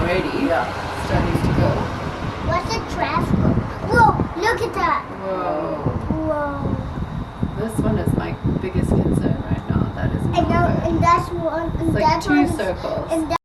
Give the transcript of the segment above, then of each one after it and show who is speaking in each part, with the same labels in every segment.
Speaker 1: already.
Speaker 2: Yeah.
Speaker 1: Starting to go.
Speaker 3: What's the trash? Whoa, look at that.
Speaker 1: Whoa.
Speaker 3: Whoa.
Speaker 1: This one is my biggest concern right now. That is not
Speaker 3: And now,
Speaker 1: good.
Speaker 3: and that's one. And
Speaker 1: It's like
Speaker 3: that
Speaker 1: two
Speaker 3: one is-
Speaker 1: circles.
Speaker 3: And that,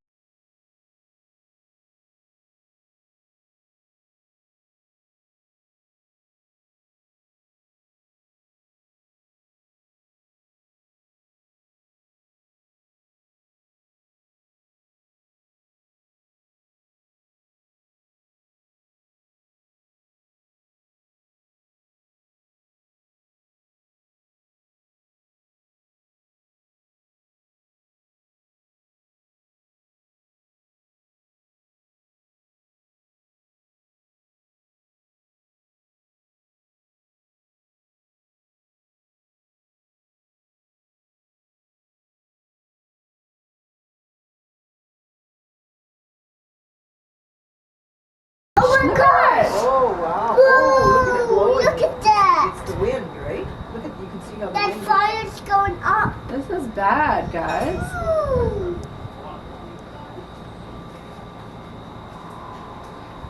Speaker 3: oh my gosh!
Speaker 2: Oh, wow.
Speaker 3: Whoa,
Speaker 2: Oh, look at it blowing.
Speaker 3: look at that.
Speaker 2: It's the wind, right? Look at, you can see how the
Speaker 3: That
Speaker 2: wind.
Speaker 3: fire's going up.
Speaker 1: This is bad, guys.
Speaker 3: Ooh.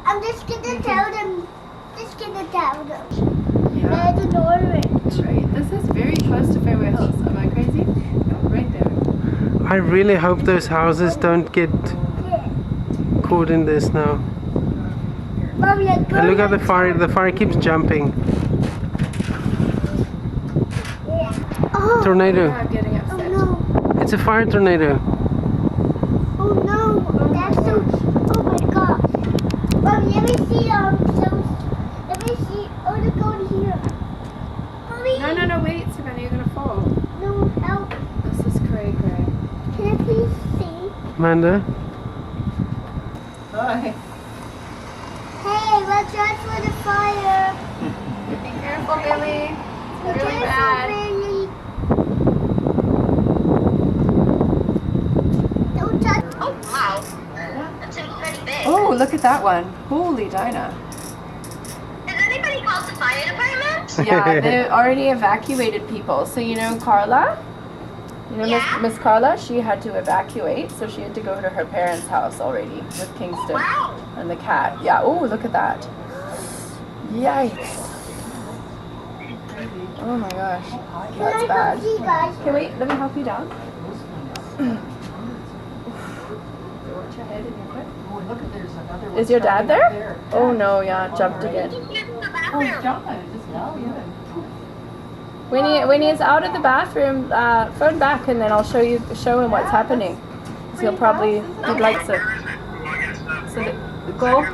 Speaker 3: I'm just gonna tell them. Just gonna tell them.
Speaker 1: Yeah.
Speaker 3: Red and orange.
Speaker 1: Right. This is very close to Fairway Hills. Am I crazy? No, right there.
Speaker 4: I really hope those houses don't get
Speaker 3: Yeah.
Speaker 4: caught in this now.
Speaker 3: Mommy, I'm
Speaker 4: And look at
Speaker 3: going.
Speaker 4: the fire keeps jumping.
Speaker 3: Oh,
Speaker 4: Tornado.
Speaker 1: I'm getting
Speaker 3: oh
Speaker 1: upset.
Speaker 3: no.
Speaker 4: It's a fire tornado.
Speaker 3: Oh no. That's so. Oh my gosh. Mommy, let me see. So. Let me see. Oh, look over here. Mommy.
Speaker 1: No, wait, Savannah, you're gonna fall.
Speaker 3: No, help.
Speaker 1: This is cray.
Speaker 3: Can I please see?
Speaker 4: Amanda?
Speaker 1: Hi.
Speaker 3: Hey, watch out for the fire.
Speaker 1: Be careful, Billy.
Speaker 3: Be
Speaker 1: It's really
Speaker 3: careful,
Speaker 1: bad.
Speaker 3: Billy. Don't touch.
Speaker 5: Oh, wow. That's pretty big.
Speaker 1: Oh, look at that one. Holy Dinah.
Speaker 5: Has anybody called the fire department?
Speaker 1: Yeah, they already evacuated people. So you know Carla? You know
Speaker 5: Yeah.
Speaker 1: Miss Carla? She had to evacuate, so she had to go to her parents' house already with Kingston
Speaker 5: Wow.
Speaker 1: and the cat. Yeah, oh, look at that. Yikes. Oh my gosh.
Speaker 3: Can
Speaker 1: That's
Speaker 3: I
Speaker 1: bad.
Speaker 3: go see, guys?
Speaker 1: Okay, wait, let me help you down. Watch your head and your foot.
Speaker 2: Oh, look at there's another one.
Speaker 1: Is your dad
Speaker 2: starting up
Speaker 1: there? Oh no, yeah, jumped again.
Speaker 5: Get to the
Speaker 1: Oh,
Speaker 5: bathroom.
Speaker 1: When he's out of the bathroom, phone back and then I'll show him what's happening. 'Cause he'd like to. So the golf,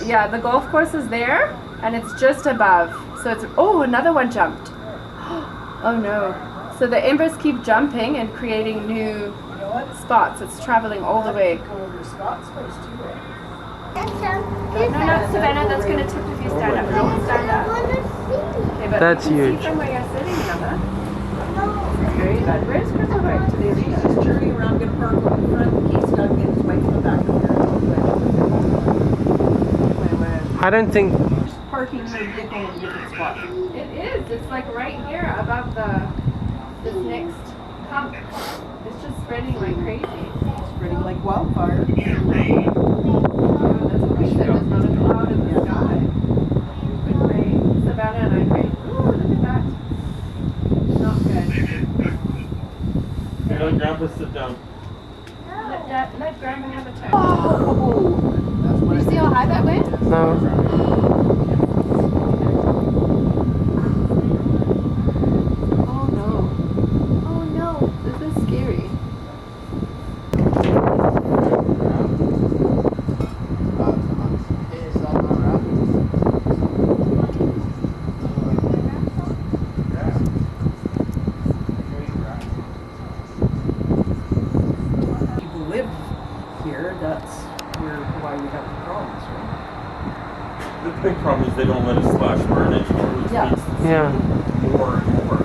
Speaker 1: yeah, the golf course is there and it's just above. So it's, oh, another one jumped. Oh no. So the embers keep jumping and creating new
Speaker 2: You know what?
Speaker 1: spots. It's traveling all the way.
Speaker 2: Go over to Scott's place too, right?
Speaker 1: No, Savannah, that's gonna tip if you stand up. Don't stand
Speaker 3: I
Speaker 1: up.
Speaker 3: want to see.
Speaker 1: Okay, but
Speaker 4: That's
Speaker 1: you can
Speaker 4: huge.
Speaker 1: see from where you're sitting, Emma.
Speaker 3: No.
Speaker 1: It's very bad. Where's Christopher? To the
Speaker 2: He's
Speaker 1: arena.
Speaker 2: just turning around, gonna park over in front of the Keith's got to get his way to the back of here.
Speaker 4: I don't think
Speaker 2: Parking is ridiculous in different spots.
Speaker 1: It is. It's like right here above this next hump. It's just spreading like crazy.
Speaker 2: Spreading like wildfire.
Speaker 1: Oh, that's what I said. There's not a cloud in the sky. Good rain. Savannah and I prayed. Ooh, look at that. Not good.
Speaker 6: Hey, let Grandpa sit down.
Speaker 1: Let Grandma have a turn.
Speaker 2: Oh!
Speaker 1: You see how high that went?
Speaker 4: no.
Speaker 1: Oh no.
Speaker 3: Oh no.
Speaker 1: This is scary.
Speaker 2: People live here, that's why we have the problems, right?
Speaker 6: The big problem is they don't let us slash burn anymore, which
Speaker 2: Yeah.
Speaker 6: makes it
Speaker 4: Yeah.
Speaker 6: more and more.